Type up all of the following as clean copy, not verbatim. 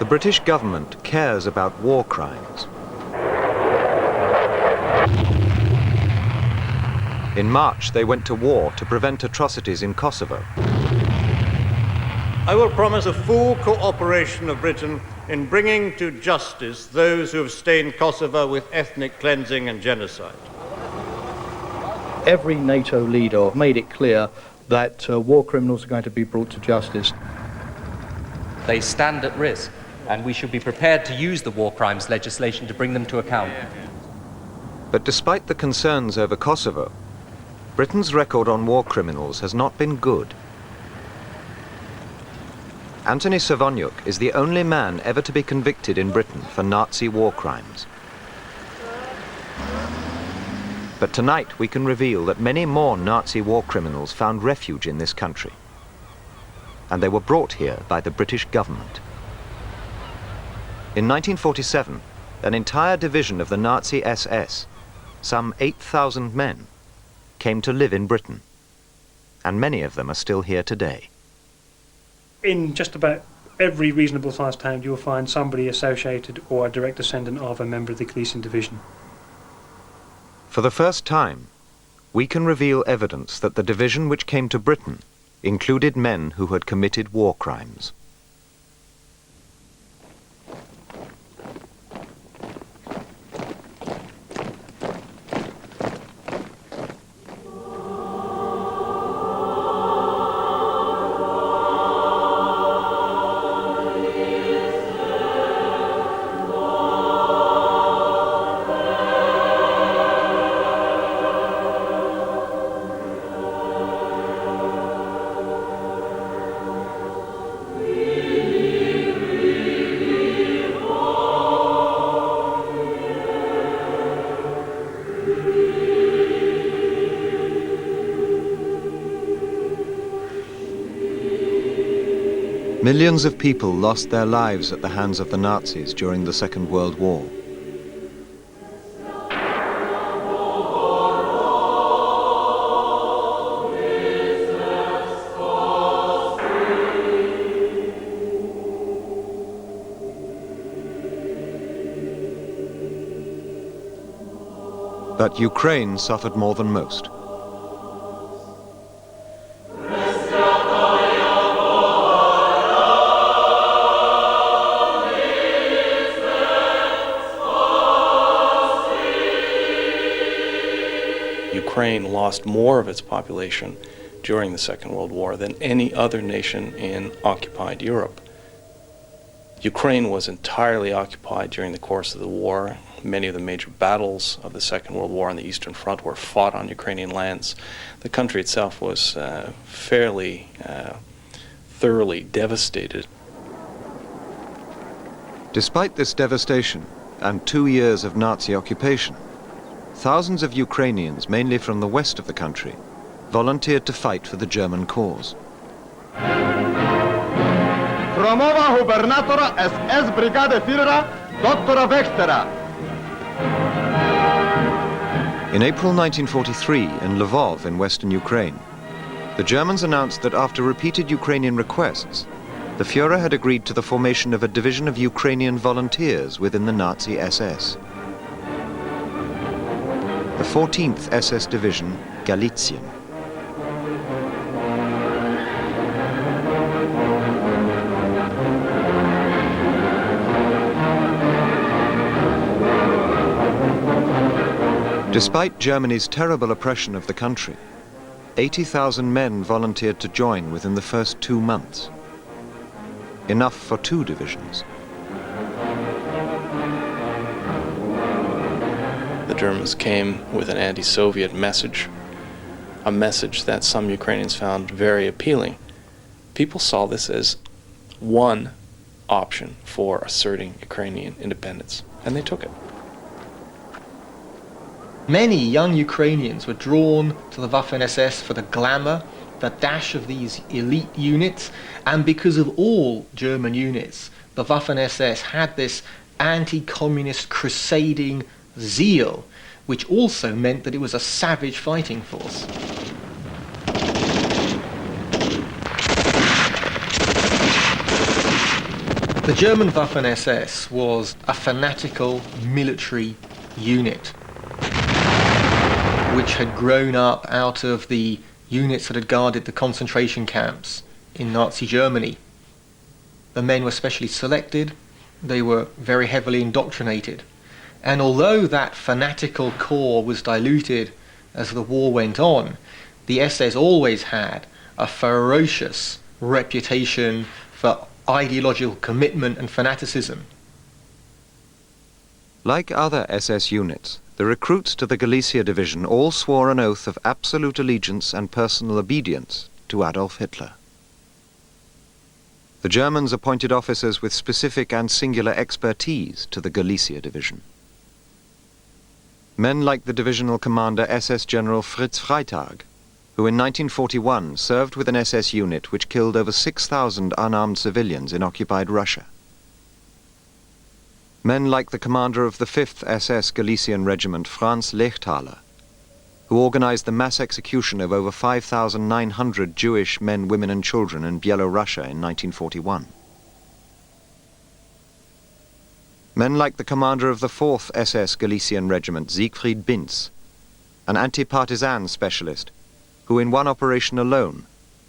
The British government cares about war crimes. In March, they went to war to prevent atrocities in Kosovo. I will promise a full cooperation of Britain in bringing to justice those who have stained Kosovo with ethnic cleansing and genocide. Every NATO leader made it clear that war criminals are going to be brought to justice. They stand at risk, and we should be prepared to use the war crimes legislation to bring them to account. But despite the concerns over Kosovo, Britain's record on war criminals has not been good. Anthony Savoniuk is the only man ever to be convicted in Britain for Nazi war crimes. But tonight we can reveal that many more Nazi war criminals found refuge in this country. And they were brought here by the British government. In 1947, an entire division of the Nazi SS, some 8,000 men, came to live in Britain. And many of them are still here today. In just about every reasonable sized town you'll find somebody associated or a direct descendant of a member of the Galizien division. For the first time, we can reveal evidence that the division which came to Britain included men who had committed war crimes. Millions of people lost their lives at the hands of the Nazis during the Second World War. But Ukraine suffered more than most. Ukraine lost more of its population during the Second World War than any other nation in occupied Europe. Ukraine was entirely occupied during the course of the war. Many of the major battles of the Second World War on the Eastern Front were fought on Ukrainian lands. The country itself was fairly thoroughly devastated. Despite this devastation and 2 years of Nazi occupation, thousands of Ukrainians, mainly from the west of the country, volunteered to fight for the German cause. Promowa gubernatora SS Brigady Führera doktora Wächtera. In April 1943, in Lvov in western Ukraine, the Germans announced that after repeated Ukrainian requests, the Führer had agreed to the formation of a division of Ukrainian volunteers within the Nazi SS. The 14th SS Division, Galizien. Despite Germany's terrible oppression of the country, 80,000 men volunteered to join within the first 2 months. Enough for 2 divisions. The Germans came with an anti-Soviet message, a message that some Ukrainians found very appealing. People saw this as one option for asserting Ukrainian independence, and they took it. Many young Ukrainians were drawn to the Waffen-SS for the glamour, the dash of these elite units, and because of all German units, the Waffen-SS had this anti-communist crusading zeal, which also meant that it was a savage fighting force. The German Waffen-SS was a fanatical military unit which had grown up out of the units that had guarded the concentration camps in Nazi Germany. The men were specially selected, they were very heavily indoctrinated, and although that fanatical core was diluted as the war went on, the SS always had a ferocious reputation for ideological commitment and fanaticism. Like other SS units, the recruits to the Galicia division all swore an oath of absolute allegiance and personal obedience to Adolf Hitler. The Germans appointed officers with specific and singular expertise to the Galicia division. Men like the divisional commander SS General Fritz Freytag, who in 1941 served with an SS unit which killed over 6,000 unarmed civilians in occupied Russia. Men like the commander of the 5th SS Galician Regiment, Franz Lechthaler, who organized the mass execution of over 5,900 Jewish men, women and children in Bielorussia in 1941. Men like the commander of the 4th SS Galician Regiment, Siegfried Binz, an anti-partisan specialist who in one operation alone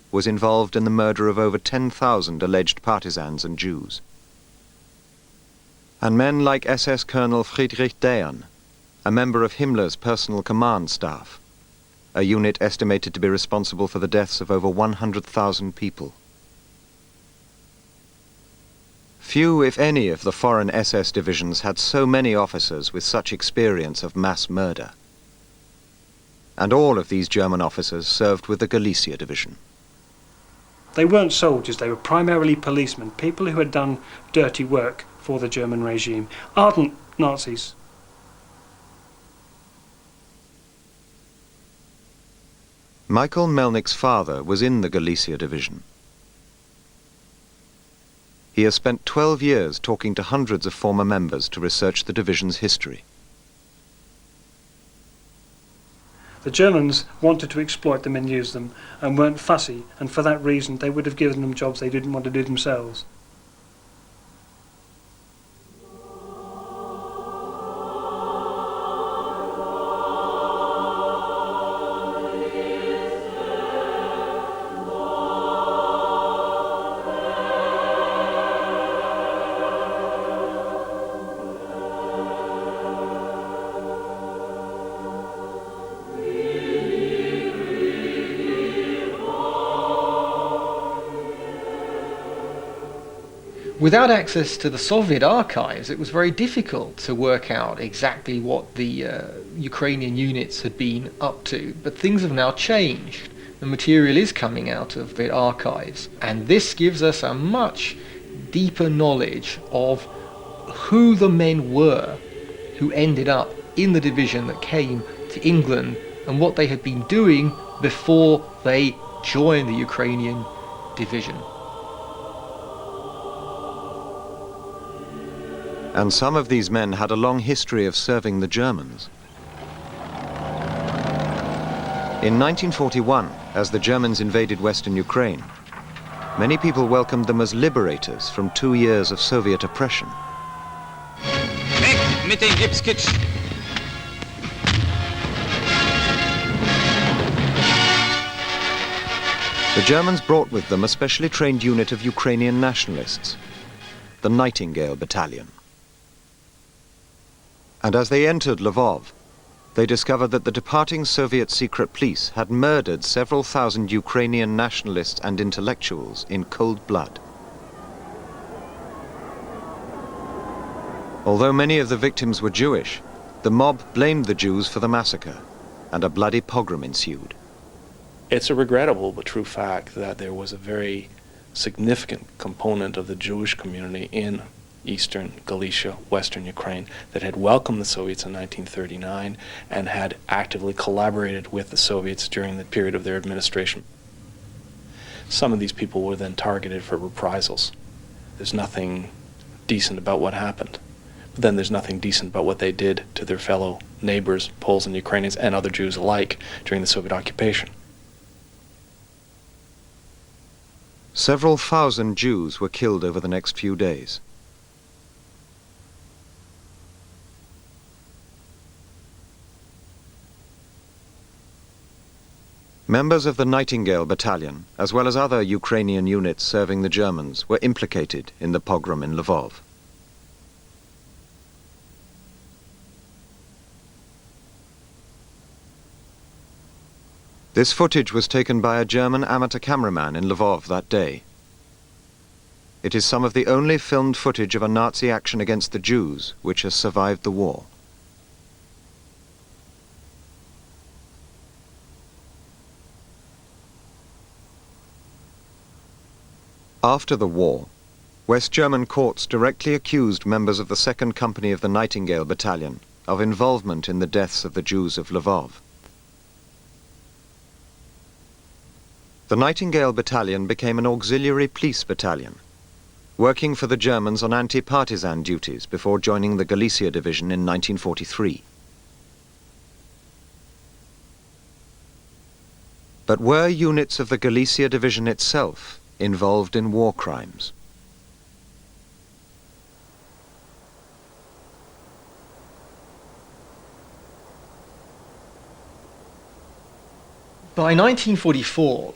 was involved in the murder of over 10,000 alleged partisans and Jews. And men like SS Colonel Friedrich Dehn, a member of Himmler's personal command staff, a unit estimated to be responsible for the deaths of over 100,000 people. Few, if any, of the foreign SS divisions had so many officers with such experience of mass murder. And all of these German officers served with the Galicia division. They weren't soldiers, they were primarily policemen, people who had done dirty work for the German regime, ardent Nazis. Michael Melnick's father was in the Galicia division. He has spent 12 years talking to hundreds of former members to research the division's history. The Germans wanted to exploit them and use them, and weren't fussy, and for that reason they would have given them jobs they didn't want to do themselves. Without access to the Soviet archives, it was very difficult to work out exactly what the Ukrainian units had been up to. But things have now changed. The material is coming out of the archives, and this gives us a much deeper knowledge of who the men were who ended up in the division that came to England and what they had been doing before they joined the Ukrainian division. And some of these men had a long history of serving the Germans. In 1941, as the Germans invaded Western Ukraine, many people welcomed them as liberators from 2 years of Soviet oppression. Weg mit den Gipskitsch! The Germans brought with them a specially trained unit of Ukrainian nationalists, the Nightingale Battalion. And as they entered Lvov, they discovered that the departing Soviet secret police had murdered several thousand Ukrainian nationalists and intellectuals in cold blood. Although many of the victims were Jewish, the mob blamed the Jews for the massacre, and a bloody pogrom ensued. It's a regrettable but true fact that there was a very significant component of the Jewish community in eastern Galicia, western Ukraine, that had welcomed the Soviets in 1939 and had actively collaborated with the Soviets during the period of their administration. Some of these people were then targeted for reprisals. There's nothing decent about what happened. But then there's nothing decent about what they did to their fellow neighbors, Poles and Ukrainians, and other Jews alike during the Soviet occupation. Several thousand Jews were killed over the next few days. Members of the Nightingale Battalion, as well as other Ukrainian units serving the Germans, were implicated in the pogrom in Lvov. This footage was taken by a German amateur cameraman in Lvov that day. It is some of the only filmed footage of a Nazi action against the Jews which has survived the war. After the war, West German courts directly accused members of the 2nd Company of the Nightingale Battalion of involvement in the deaths of the Jews of Lvov. The Nightingale Battalion became an auxiliary police battalion, working for the Germans on anti-partisan duties before joining the Galizien division in 1943. But were units of the Galizien division itself involved in war crimes? By 1944,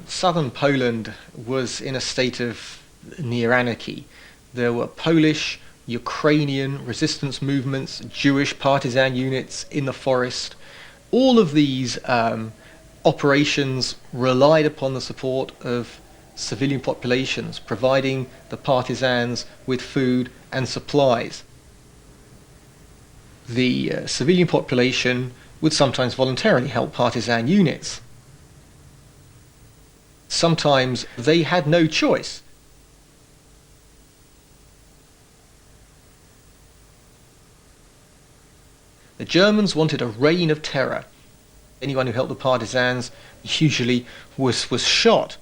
southern Poland was in a state of near anarchy. There were Polish, Ukrainian resistance movements, Jewish partisan units in the forest. All of these operations relied upon the support of civilian populations, providing the partisans with food and supplies. The civilian population would sometimes voluntarily help partisan units. Sometimes they had no choice. The Germans wanted a reign of terror. Anyone who helped the partisans usually was shot.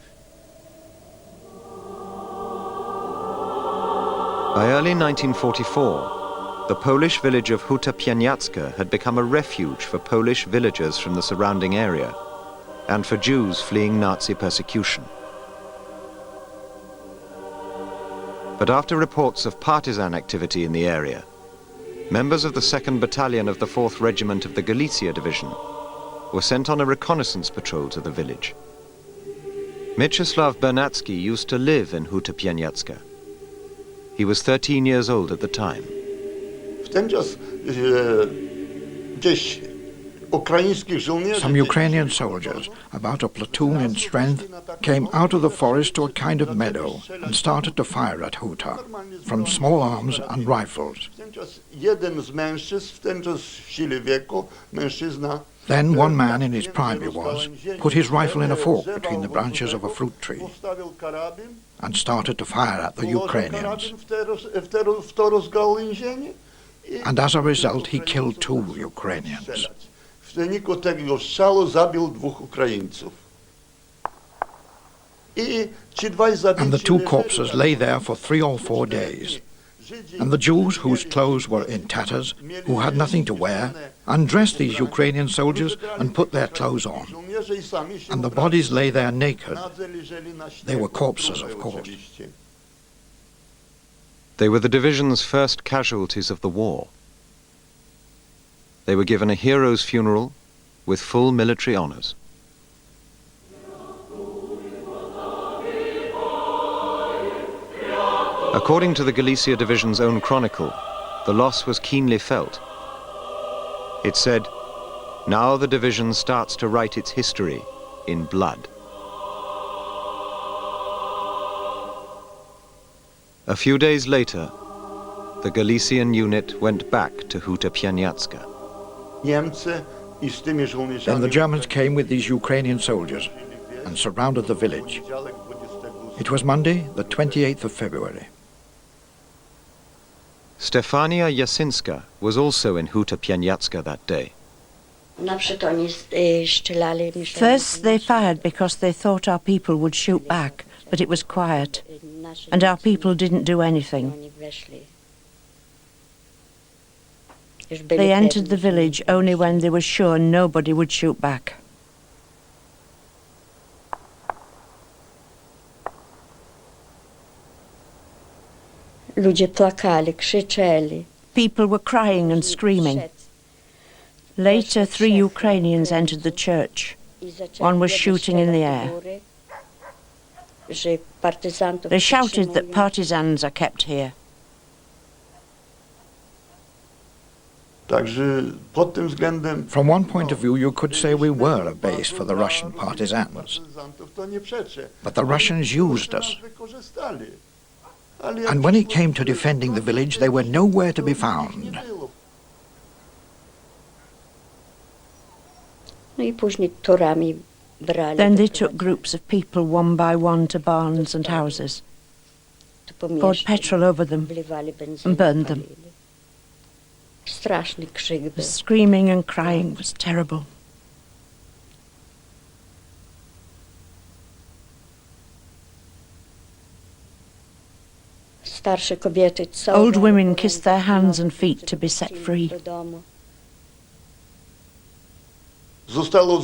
By early 1944, the Polish village of Huta Pieniacka had become a refuge for Polish villagers from the surrounding area and for Jews fleeing Nazi persecution. But after reports of partisan activity in the area, members of the 2nd Battalion of the 4th Regiment of the Galizien Division were sent on a reconnaissance patrol to the village. Mieczysław Bernacki used to live in Huta Pieniacka. He was 13 years old at the time. Some Ukrainian soldiers, about a platoon in strength, came out of the forest to a kind of meadow and started to fire at Huta from small arms and rifles. Then one man in his prime he was, put his rifle in a fork between the branches of a fruit tree and started to fire at the Ukrainians. And as a result, he killed 2 Ukrainians. And the 2 corpses lay there for 3 or 4 days. And the Jews, whose clothes were in tatters, who had nothing to wear, undressed these Ukrainian soldiers and put their clothes on. And the bodies lay there naked. They were corpses, of course. They were the division's first casualties of the war. They were given a hero's funeral with full military honors. According to the Galizien Division's own chronicle, the loss was keenly felt. It said, "Now the division starts to write its history in blood." A few days later, the Galician unit went back to Huta Pieniacka. Then the Germans came with these Ukrainian soldiers and surrounded the village. It was Monday, the 28th of February. Stefania Jasinska was also in Huta Pieniacka that day. First they fired because they thought our people would shoot back, but it was quiet, and our people didn't do anything. They entered the village only when they were sure nobody would shoot back. Ludzie płakali, krzyczeli. People were crying and screaming. Later, 3 Ukrainians entered the church. One was shooting in the air. They shouted that partisans are kept here. From one point of view, you could say we were a base for the Russian partisans. But the Russians used us. And when it came to defending the village, they were nowhere to be found. Then they took groups of people one by one to barns and houses, poured petrol over them and burned them. The screaming and crying was terrible. Old women kissed their hands and feet to be set free. Zostało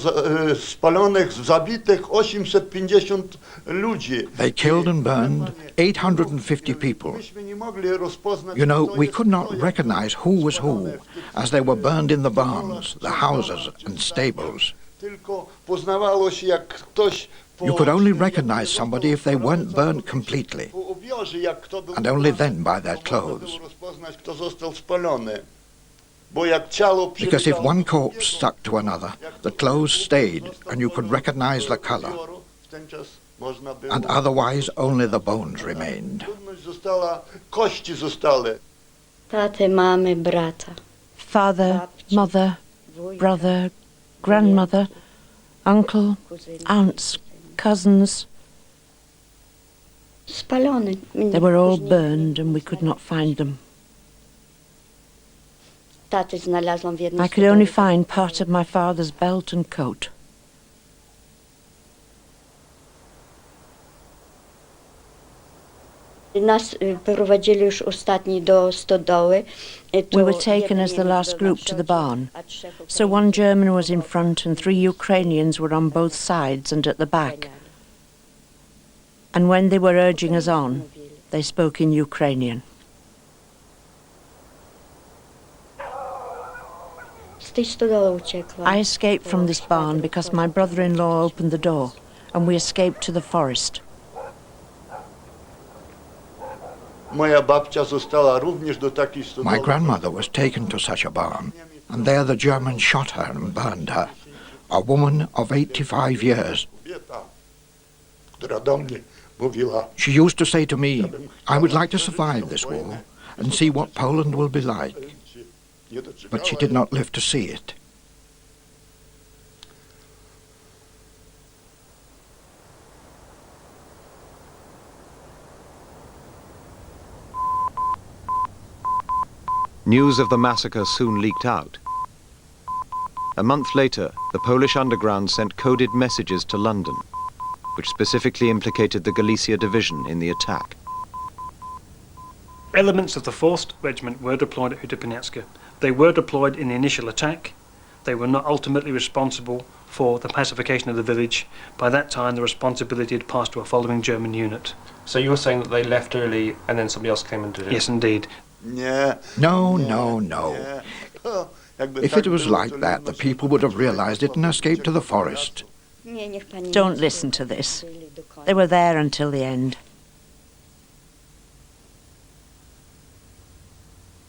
spalonych, zabitych 850 ludzi. They killed and burned 850 people. You know, we could not recognize who was who, as they were burned in the barns, the houses and stables. You could only recognize somebody if they weren't burned completely, and only then by their clothes. Because if one corpse stuck to another, the clothes stayed and you could recognize the color. And otherwise only the bones remained. Father, mother, brother, grandmother, uncle, aunts, cousins. They were all burned and we could not find them. I could only find part of my father's belt and coat. We were taken as the last group to the barn. So one German was in front and 3 Ukrainians were on both sides and at the back. And when they were urging us on, they spoke in Ukrainian. I escaped from this barn because my brother-in-law opened the door and we escaped to the forest. My grandmother was taken to such a barn, and there the Germans shot her and burned her, a woman of 85 years. She used to say to me, I would like to survive this war and see what Poland will be like. But she did not live to see it. News of the massacre soon leaked out. A month later, the Polish underground sent coded messages to London, which specifically implicated the Galicia division in the attack. Elements of the 4th Regiment were deployed at Utoponiecka. They were deployed in the initial attack. They were not ultimately responsible for the pacification of the village. By that time, the responsibility had passed to a following German unit. So you were saying that they left early and then somebody else came and did it? Yes, indeed. No. If it was like that, the people would have realized it and escaped to the forest. Don't listen to this. They were there until the end.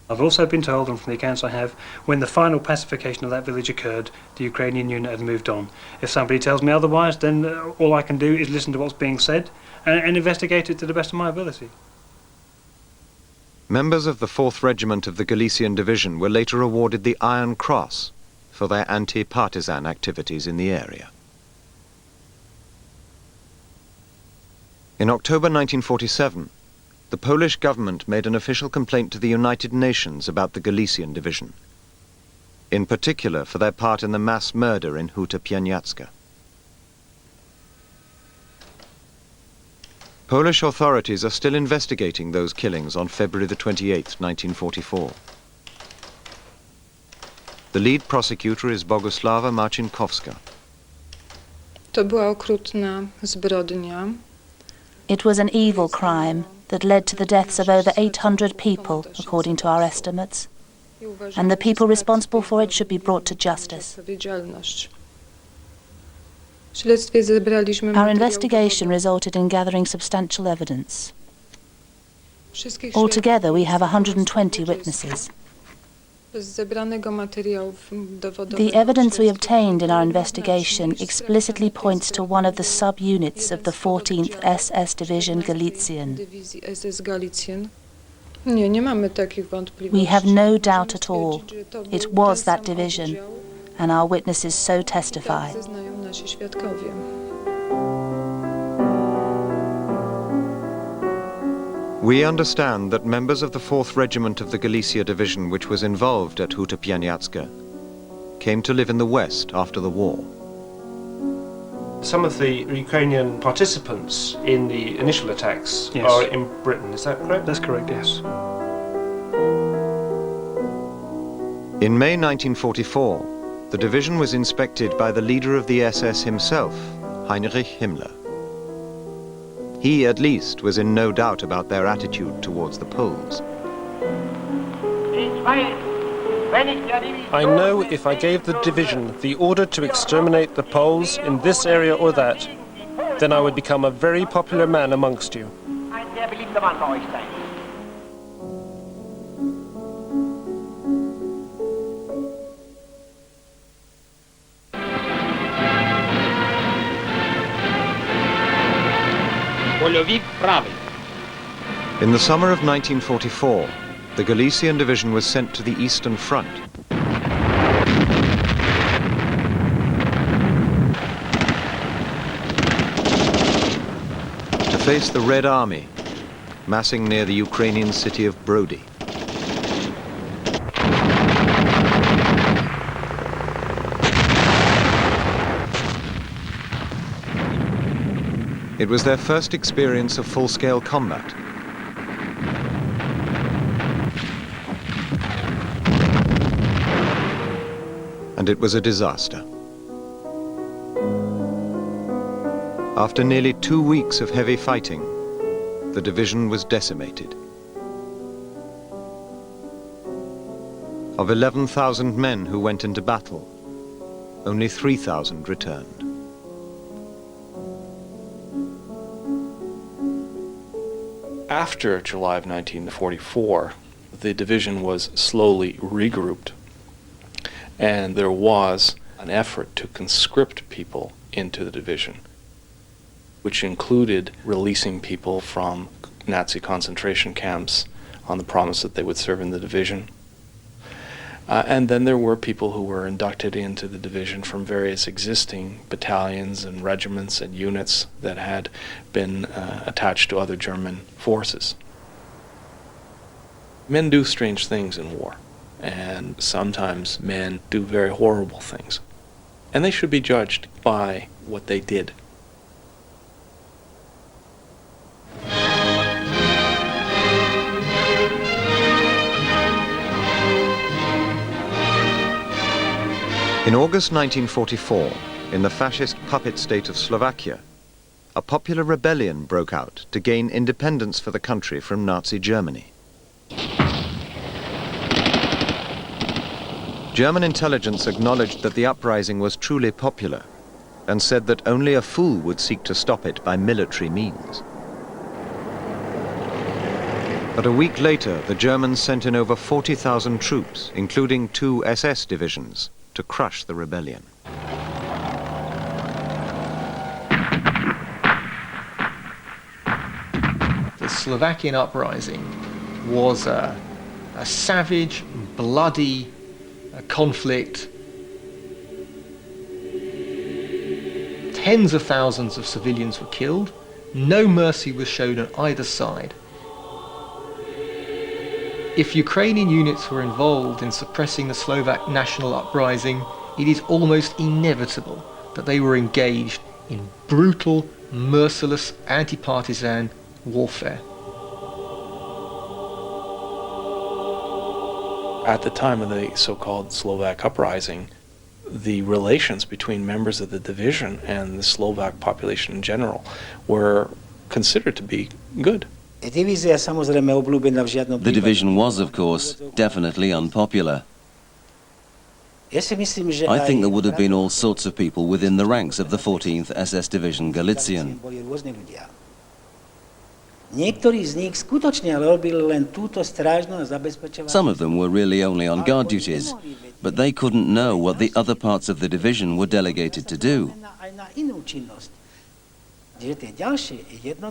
I've also been told, and from the accounts I have, when the final pacification of that village occurred, the Ukrainian unit had moved on. If somebody tells me otherwise, then all I can do is listen to what's being said and investigate it to the best of my ability. Members of the 4th Regiment of the Galician Division were later awarded the Iron Cross for their anti-partisan activities in the area. In October 1947, the Polish government made an official complaint to the United Nations about the Galician Division, in particular for their part in the mass murder in Huta Pieniacka. Polish authorities are still investigating those killings on February the 28th, 1944. The lead prosecutor is Bogusława Marcinkowska. To była okrutna zbrodnia. It was an evil crime. that led to the deaths of over 800 people, according to our estimates, and the people responsible for it should be brought to justice. Our investigation resulted in gathering substantial evidence. Altogether, we have 120 witnesses. The evidence we obtained in our investigation explicitly points to one of the sub-units of the 14th SS Division Galizien. We have no doubt at all. It was that division, and our witnesses so testify. We understand that members of the 4th Regiment of the Galicia Division, which was involved at Huta Pieniacka, came to live in the West after the war. Some of the Ukrainian participants in the initial attacks Yes. are in Britain, is that correct? That's correct, yes. In May 1944, the division was inspected by the leader of the SS himself, Heinrich Himmler. He, at least, was in no doubt about their attitude towards the Poles. I know if I gave the division the order to exterminate the Poles in this area or that, then I would become a very popular man amongst you. In the summer of 1944, the Galician division was sent to the Eastern Front. To face the Red Army, massing near the Ukrainian city of Brody. It was their first experience of full-scale combat. And it was a disaster. After nearly 2 weeks of heavy fighting, the division was decimated. Of 11,000 men who went into battle, only 3,000 returned. After July of 1944, the division was slowly regrouped, and there was an effort to conscript people into the division, which included releasing people from Nazi concentration camps on the promise that they would serve in the division. And then there were people who were inducted into the division from various existing battalions and regiments and units that had been attached to other German forces. Men do strange things in war, and sometimes men do very horrible things. And they should be judged by what they did. In August 1944, in the fascist puppet state of Slovakia, a popular rebellion broke out to gain independence for the country from Nazi Germany. German intelligence acknowledged that the uprising was truly popular and said that only a fool would seek to stop it by military means. But a week later, the Germans sent in over 40,000 troops, including 2 SS divisions, to crush the rebellion. The Slovakian uprising was a savage, bloody conflict. Tens of thousands of civilians were killed. No mercy was shown on either side. If Ukrainian units were involved in suppressing the Slovak national uprising, it is almost inevitable that they were engaged in brutal, merciless, anti-partisan warfare. At the time of the so-called Slovak uprising, the relations between members of the division and the Slovak population in general were considered to be good. The division was, of course, definitely unpopular. I think there would have been all sorts of people within the ranks of the 14th SS Division Galizien. Some of them were really only on guard duties, but they couldn't know what the other parts of the division were delegated to do.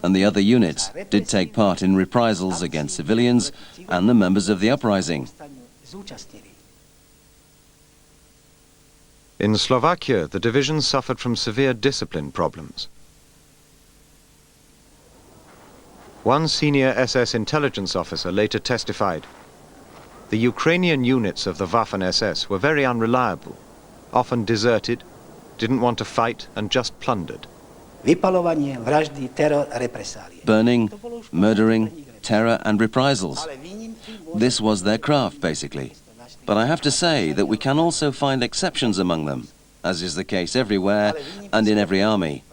And the other units did take part in reprisals against civilians and the members of the uprising. In Slovakia, the division suffered from severe discipline problems. One senior SS intelligence officer later testified, "The Ukrainian units of the Waffen-SS were very unreliable, often deserted, didn't want to fight and just plundered." Burning, murdering, terror and reprisals. This was their craft, basically. But I have to say that we can also find exceptions among them, as is the case everywhere and in every army.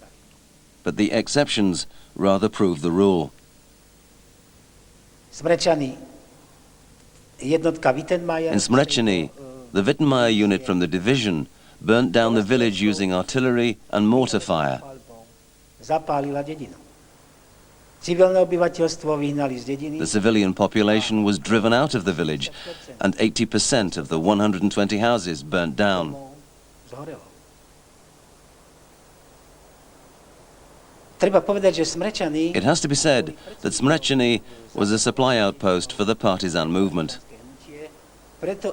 But the exceptions rather prove the rule. In Smrečany, the Wittenmeyer unit from the division burnt down the village using artillery and mortar fire. The civilian population was driven out of the village, and 80% of the 120 houses burnt down. It has to be said that Smrečany was a supply outpost for the partisan movement.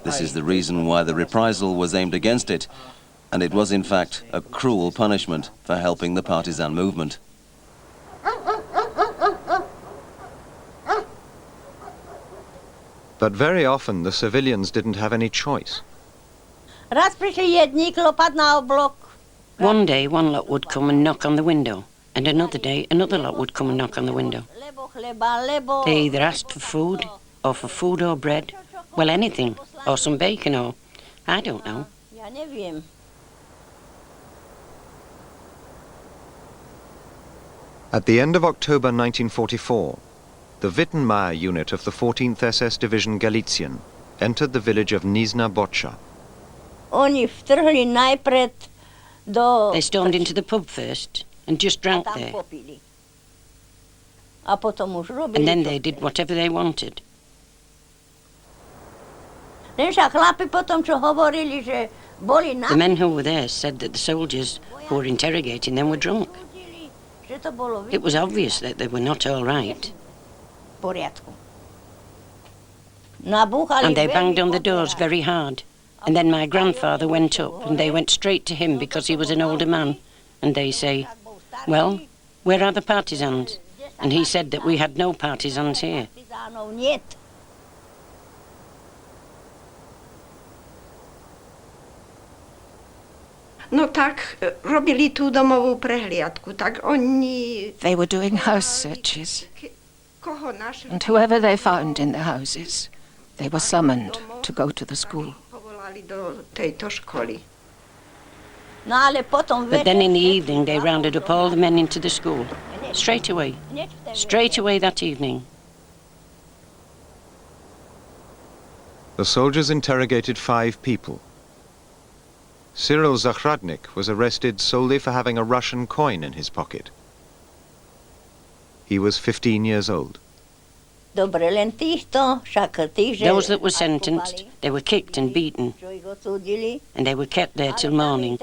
This is the reason why the reprisal was aimed against it, and it was in fact a cruel punishment for helping the partisan movement. But very often the civilians didn't have any choice. One day one lot would come and knock on the window, and another day another lot would come and knock on the window. They either asked for food or bread, well, anything, or some bacon, or I don't know. At the end of October 1944, the Wittenmeyer unit of the 14th SS Division Galizien entered the village of Nizhna Bocha. They stormed into the pub first and just drank there. And then they did whatever they wanted. The men who were there said that the soldiers who were interrogating them were drunk. It was obvious that they were not all right. And they banged on the doors very hard. And then my grandfather went up and they went straight to him because he was an older man. And they say, "Well, where are the partisans?" And he said that we had no partisans here. No tak, robili tu domową prehliadku, tak oni... They were doing house searches, and whoever they found in the houses, they were summoned to go to the school. But then in the evening they rounded up all the men into the school, straight away that evening. The soldiers interrogated 5 people. Cyril Zahradnik was arrested solely for having a Russian coin in his pocket. He was 15 years old. Those that were sentenced, they were kicked and beaten, and they were kept there till morning.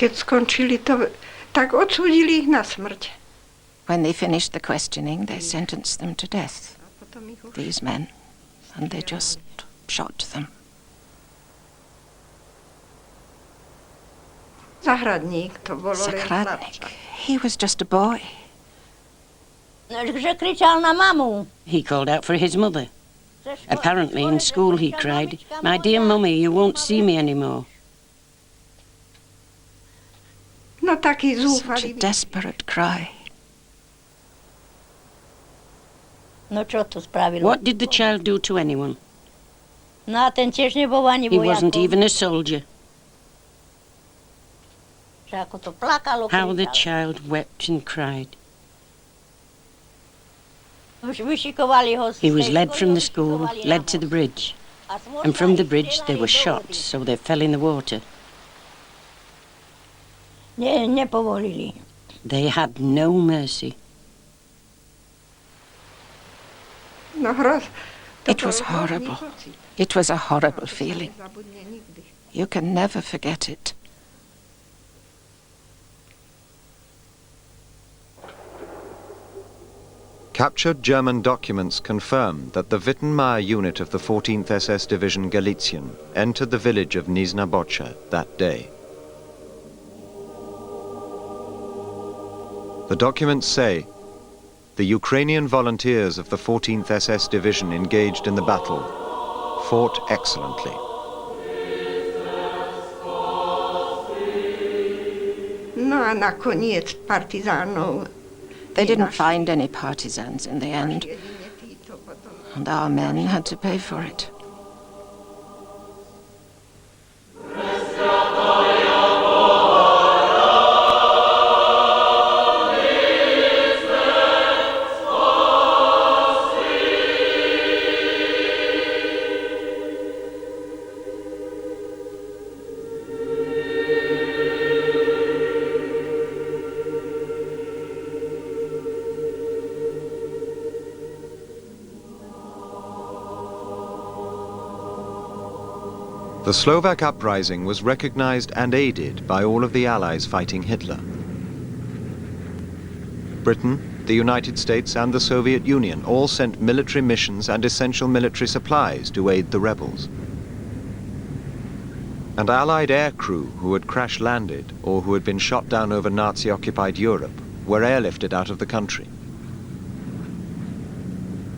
Keď skončili to, tak odsúdili ich na smrť. When they finished the questioning, they sentenced them to death, these men, and they just shot them. Zahradník, to bolo Zahradnik, he was just a boy. He called out for his mother. Apparently in school he cried, "My dear mummy, you won't see me anymore." No taký Such a desperate cry. What did the child do to anyone? He wasn't even a soldier. How the child wept and cried. He was led from the school, led to the bridge. And from the bridge they were shot, so they fell in the water. They had no mercy. It was horrible. It was a horrible feeling. You can never forget it. Captured German documents confirm that the Wittenmeier unit of the 14th SS Division Galizien entered the village of Nizhna Bocha that day. The documents say, the Ukrainian volunteers of the 14th SS Division engaged in the battle fought excellently. They didn't find any partisans in the end, and our men had to pay for it. The Slovak uprising was recognized and aided by all of the Allies fighting Hitler. Britain, the United States and the Soviet Union all sent military missions and essential military supplies to aid the rebels. And Allied aircrew who had crash-landed or who had been shot down over Nazi-occupied Europe were airlifted out of the country.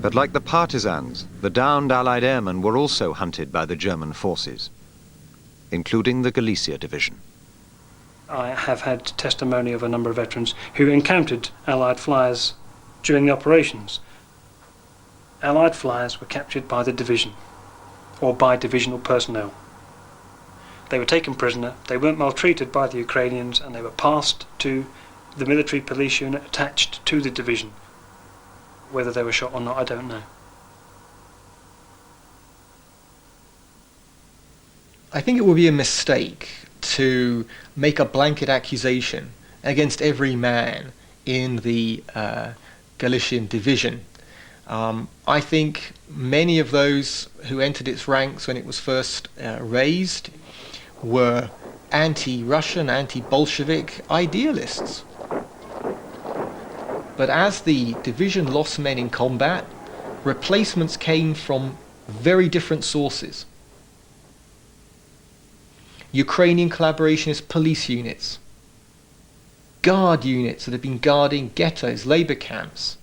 But like the partisans, the downed Allied airmen were also hunted by the German forces, including the Galicia division. I have had testimony of a number of veterans who encountered Allied flyers during the operations. Allied flyers were captured by the division, or by divisional personnel. They were taken prisoner, they weren't maltreated by the Ukrainians, and they were passed to the military police unit attached to the division. Whether they were shot or not, I don't know. I think it would be a mistake to make a blanket accusation against every man in the Galician division. I think many of those who entered its ranks when it was first raised were anti-Russian, anti-Bolshevik idealists. But as the division lost men in combat, replacements came from very different sources. Ukrainian collaborationist police units, guard units that had been guarding ghettos, labor camps.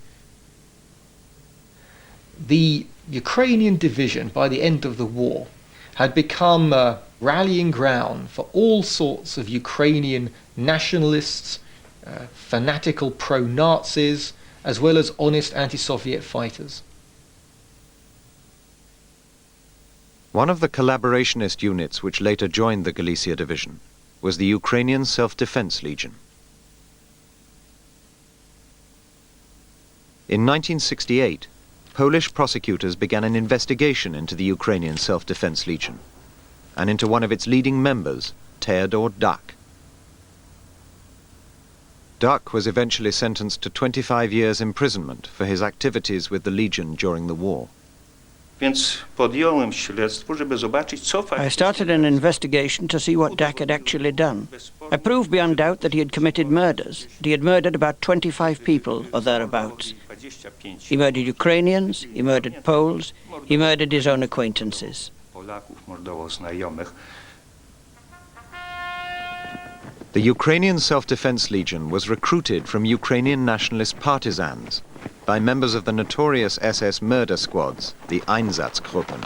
The Ukrainian division, by the end of the war, had become a rallying ground for all sorts of Ukrainian nationalists, fanatical pro-Nazis, as well as honest anti-Soviet fighters. One of the collaborationist units which later joined the Galicia division was the Ukrainian Self-Defense Legion. In 1968, Polish prosecutors began an investigation into the Ukrainian Self-Defense Legion and into one of its leading members, Theodor Duck. Duck was eventually sentenced to 25 years imprisonment for his activities with the Legion during the war. I started an investigation to see what Duck had actually done. I proved beyond doubt that he had committed murders, that he had murdered about 25 people or thereabouts. He murdered Ukrainians, he murdered Poles, he murdered his own acquaintances. The Ukrainian Self-Defense Legion was recruited from Ukrainian nationalist partisans by members of the notorious SS murder squads, the Einsatzgruppen.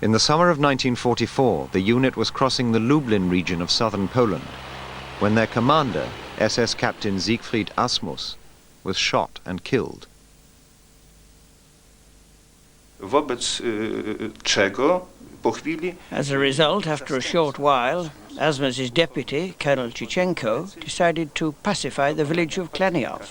In the summer of 1944, the unit was crossing the Lublin region of southern Poland when their commander, SS Captain Siegfried Asmus, was shot and killed. Wobec czego As a result, after a short while, Asmas's deputy, Colonel Chichenko, decided to pacify the village of Klaniov.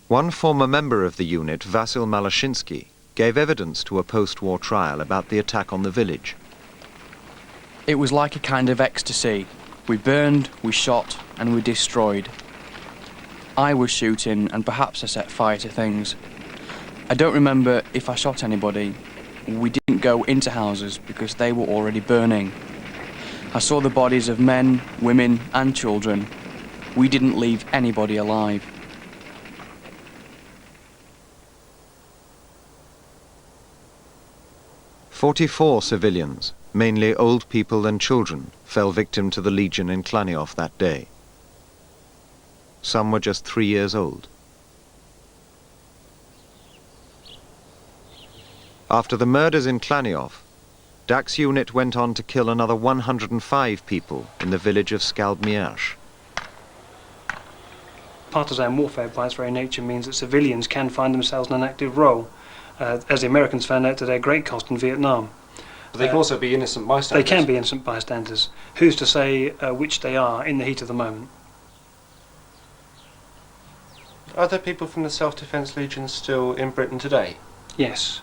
One former member of the unit, Vasil Malashinsky, gave evidence to a post-war trial about the attack on the village. It was like a kind of ecstasy. We burned, we shot, and we destroyed. I was shooting, and perhaps I set fire to things. I don't remember if I shot anybody. We didn't go into houses because they were already burning. I saw the bodies of men, women, and children. We didn't leave anybody alive. "44 civilians, mainly old people and children, fell victim to the Legion in Klaniov that day. Some were just 3 years old. After the murders in Klaniov, Dak's unit went on to kill another 105 people in the village of Skalbmierz. Partisan warfare by its very nature means that civilians can find themselves in an active role, as the Americans found out to their great cost in Vietnam. But they can also be innocent bystanders. They can be innocent bystanders. Who's to say which they are in the heat of the moment? Are there people from the Self-Defense Legion still in Britain today? Yes.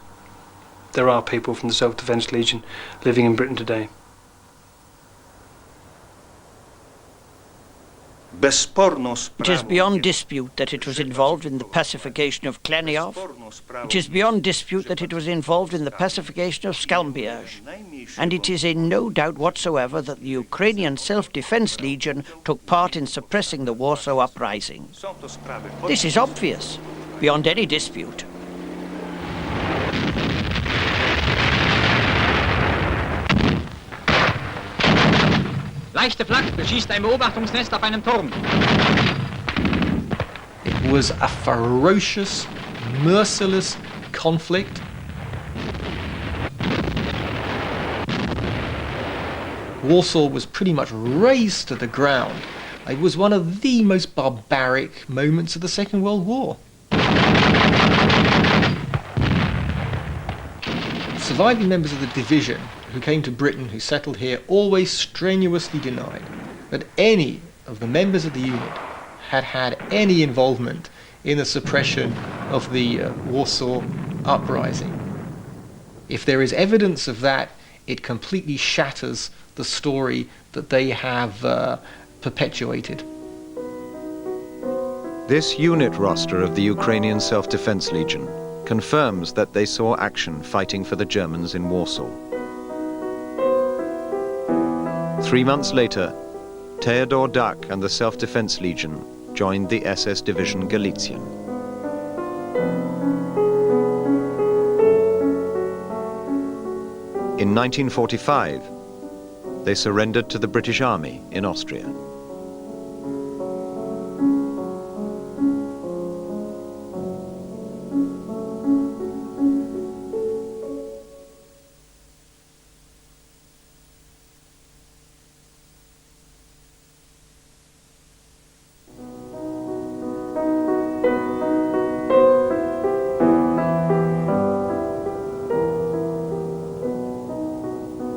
There are people from the Self-Defense Legion living in Britain today. It is beyond dispute that it was involved in the pacification of Klaniov. It is beyond dispute that it was involved in the pacification of Skalbmierz. And it is in no doubt whatsoever that the Ukrainian Self-Defense Legion took part in suppressing the Warsaw Uprising. This is obvious, beyond any dispute. Leichte Flak beschießt ein Beobachtungsnest auf einem Turm. It was a ferocious, merciless conflict. Warsaw was pretty much razed to the ground. It was one of the most barbaric moments of the Second World War. Surviving members of the division who came to Britain, who settled here, always strenuously denied that any of the members of the unit had had any involvement in the suppression of the Warsaw Uprising. If there is evidence of that, it completely shatters the story that they have perpetuated. This unit roster of the Ukrainian Self-Defense Legion confirms that they saw action fighting for the Germans in Warsaw. 3 months later, Theodor Dak and the Self-Defense Legion joined the SS Division Galizien. In 1945, they surrendered to the British Army in Austria.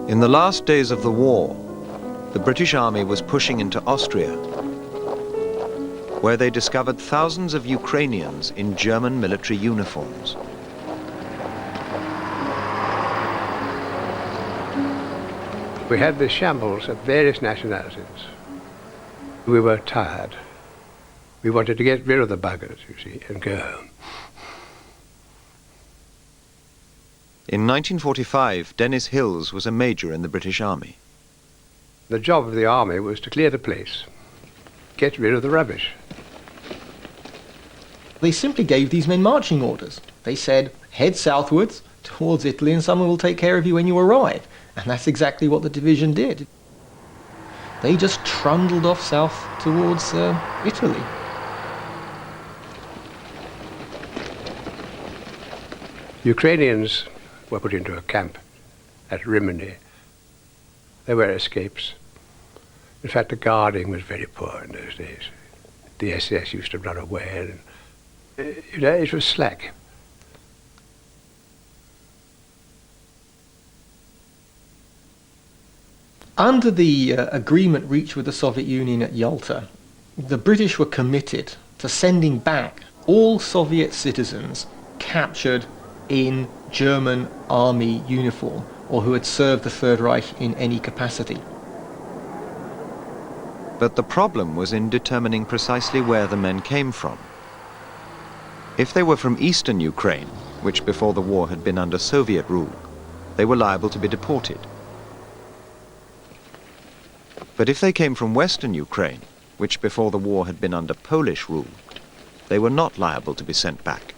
In the last days of the war, the British Army was pushing into Austria, where they discovered thousands of Ukrainians in German military uniforms. We had the shambles of various nationalities. We were tired. We wanted to get rid of the buggers, you see, and go home. In 1945, Dennis Hills was a major in the British Army. The job of the army was to clear the place, get rid of the rubbish. They simply gave these men marching orders. They said, head southwards towards Italy and someone will take care of you when you arrive. And that's exactly what the division did. They just trundled off south towards Italy. Ukrainians were put into a camp at Rimini. There were escapes. In fact, the guarding was very poor in those days. The SS used to run away, and it was slack. Under the agreement reached with the Soviet Union at Yalta, the British were committed to sending back all Soviet citizens captured in German army uniform or who had served the Third Reich in any capacity. But the problem was in determining precisely where the men came from. If they were from eastern Ukraine, which before the war had been under Soviet rule, they were liable to be deported. But if they came from western Ukraine, which before the war had been under Polish rule, they were not liable to be sent back.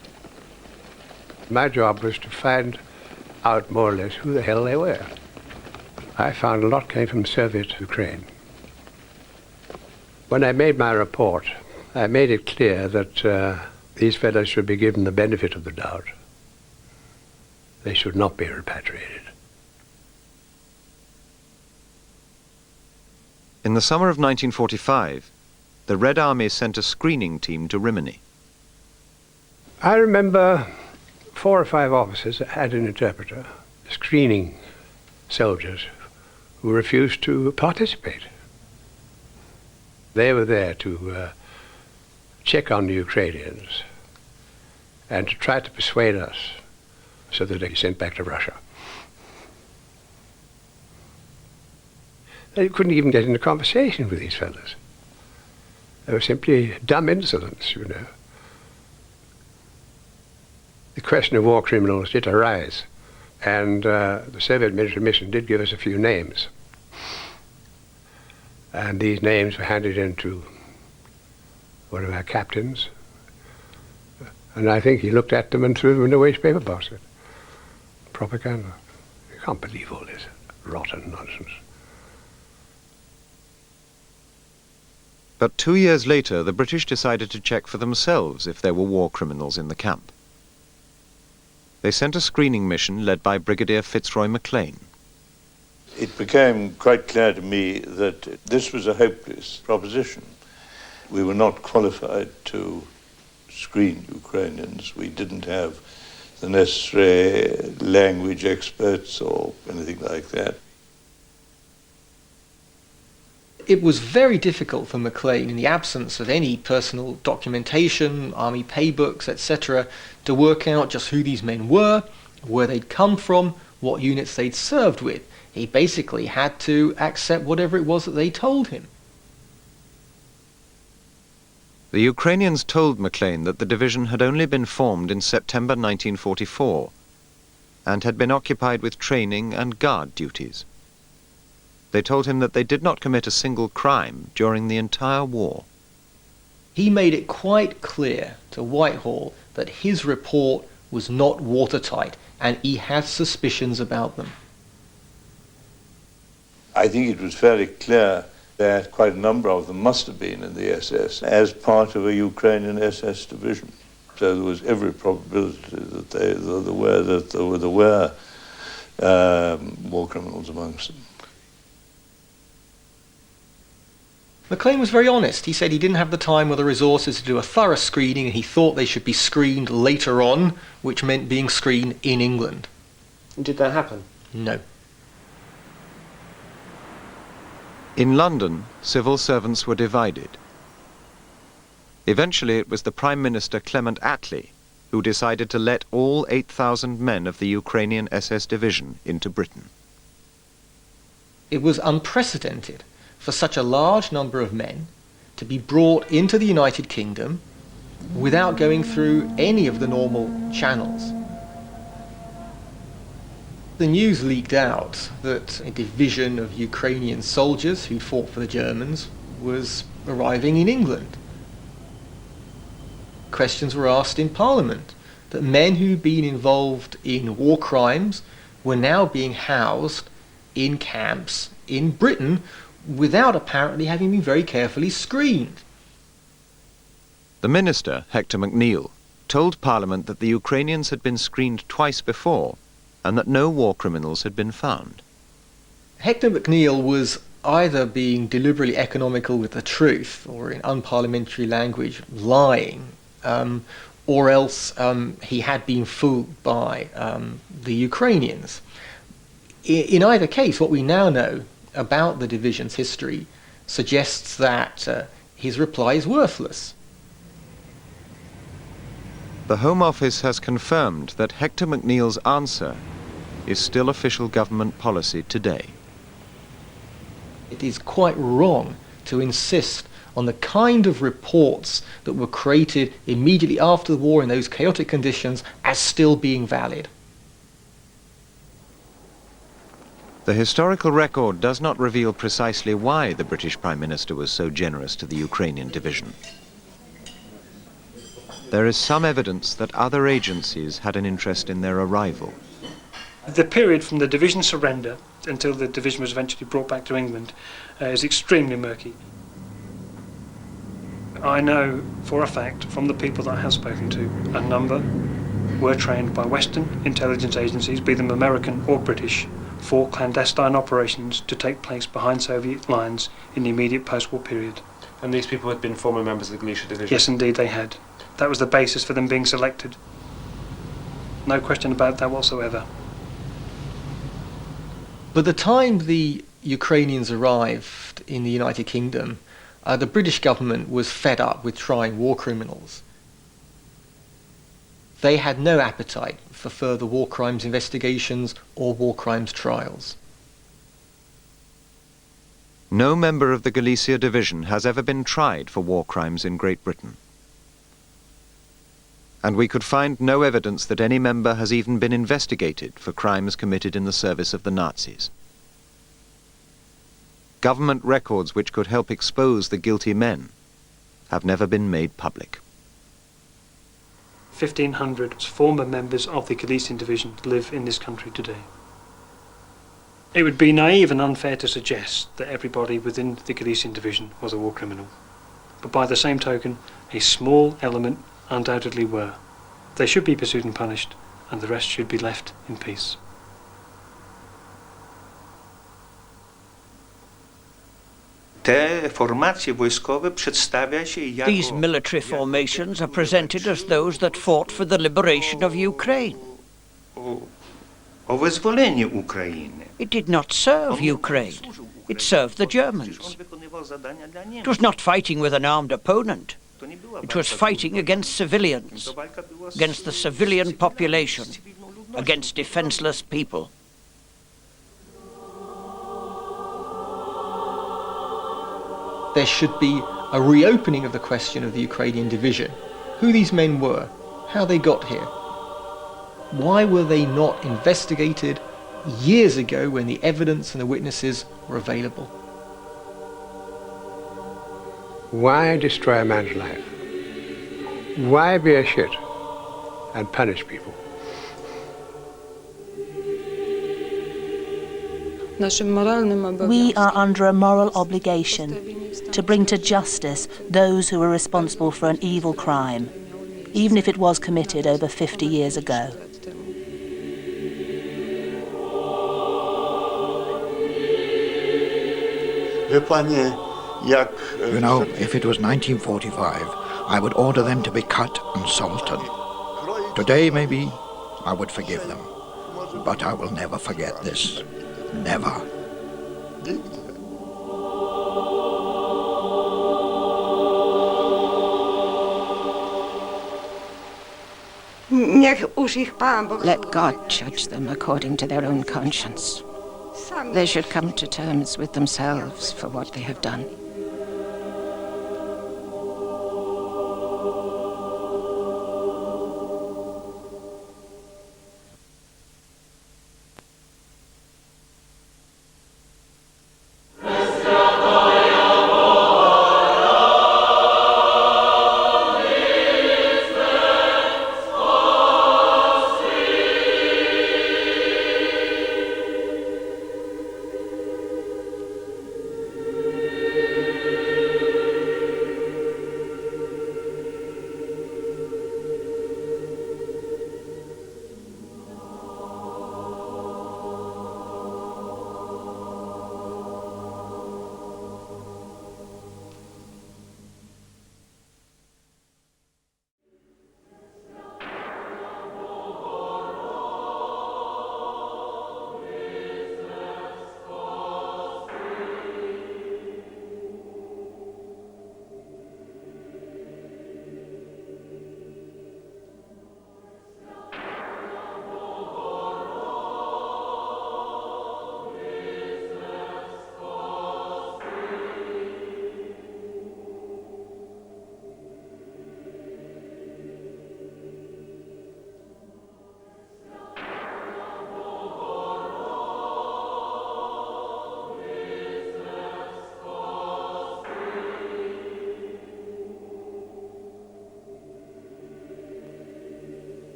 My job was to find out more or less who the hell they were. I found a lot came from Soviet Ukraine. When I made my report, I made it clear that these fellows should be given the benefit of the doubt. They should not be repatriated. In the summer of 1945, the Red Army sent a screening team to Rimini. I remember 4 or 5 officers had an interpreter screening soldiers who refused to participate. They were there to check on the Ukrainians and to try to persuade us so that they be sent back to Russia. They couldn't even get into conversation with these fellows. They were simply dumb insolents, you know. The question of war criminals did arise, and the Soviet military mission did give us a few names. And these names were handed in to one of our captains, and I think he looked at them and threw them in a waste paper basket. Propaganda. You can't believe all this rotten nonsense. But 2 years later, the British decided to check for themselves if there were war criminals in the camp. They sent a screening mission led by Brigadier Fitzroy MacLean. It became quite clear to me that this was a hopeless proposition. We were not qualified to screen Ukrainians. We didn't have the necessary language experts or anything like that. It was very difficult for MacLean, in the absence of any personal documentation, army paybooks, etc., to work out just who these men were, where they'd come from, what units they'd served with. He basically had to accept whatever it was that they told him. The Ukrainians told MacLean that the division had only been formed in September 1944 and had been occupied with training and guard duties. They told him that they did not commit a single crime during the entire war. He made it quite clear to Whitehall that his report was not watertight and he had suspicions about them. I think it was fairly clear that quite a number of them must have been in the SS as part of a Ukrainian SS division. So there was every probability that there were war criminals amongst them. MacLean was very honest. He said he didn't have the time or the resources to do a thorough screening and he thought they should be screened later on, which meant being screened in England. Did that happen? No. In London, civil servants were divided. Eventually it was the Prime Minister Clement Attlee who decided to let all 8,000 men of the Ukrainian SS division into Britain. It was unprecedented for such a large number of men to be brought into the United Kingdom without going through any of the normal channels. The news leaked out that a division of Ukrainian soldiers who fought for the Germans was arriving in England. Questions were asked in Parliament that men who'd been involved in war crimes were now being housed in camps in Britain without apparently having been very carefully screened. The minister, Hector MacNeill, told Parliament that the Ukrainians had been screened twice before and that no war criminals had been found. Hector MacNeill was either being deliberately economical with the truth, or in unparliamentary language, lying, or else he had been fooled by the Ukrainians. In either case, what we now know about the division's history suggests that his reply is worthless. The Home Office has confirmed that Hector McNeill's answer is still official government policy today. It is quite wrong to insist on the kind of reports that were created immediately after the war in those chaotic conditions as still being valid. The historical record does not reveal precisely why the British Prime Minister was so generous to the Ukrainian division. There is some evidence that other agencies had an interest in their arrival. The period from the division surrender until the division was eventually brought back to England is extremely murky. I know for a fact from the people that I have spoken to, a number were trained by Western intelligence agencies, be them American or British, for clandestine operations to take place behind Soviet lines in the immediate post-war period. And these people had been former members of the Galizien division? Yes, indeed they had. That was the basis for them being selected. No question about that whatsoever. By the time the Ukrainians arrived in the United Kingdom, the British government was fed up with trying war criminals. They had no appetite for further war crimes investigations or war crimes trials. No member of the Galizien division has ever been tried for war crimes in Great Britain. And we could find no evidence that any member has even been investigated for crimes committed in the service of the Nazis. Government records which could help expose the guilty men have never been made public. 1,500 former members of the Galizien division live in this country today. It would be naive and unfair to suggest that everybody within the Galizien division was a war criminal. But by the same token, a small element undoubtedly were. They should be pursued and punished, and the rest should be left in peace. These military formations are presented as those that fought for the liberation of Ukraine. It did not serve Ukraine. It served the Germans. It was not fighting with an armed opponent. It was fighting against civilians, against the civilian population, against defenseless people. There should be a reopening of the question of the Ukrainian division. Who these men were, how they got here. Why were they not investigated years ago when the evidence and the witnesses were available? Why destroy a man's life? Why be a shit and punish people? We are under a moral obligation to bring to justice those who were responsible for an evil crime, even if it was committed over 50 years ago. You know, if it was 1945, I would order them to be cut and salted. Today, maybe, I would forgive them. But I will never forget this. Never. Let God judge them according to their own conscience. They should come to terms with themselves for what they have done.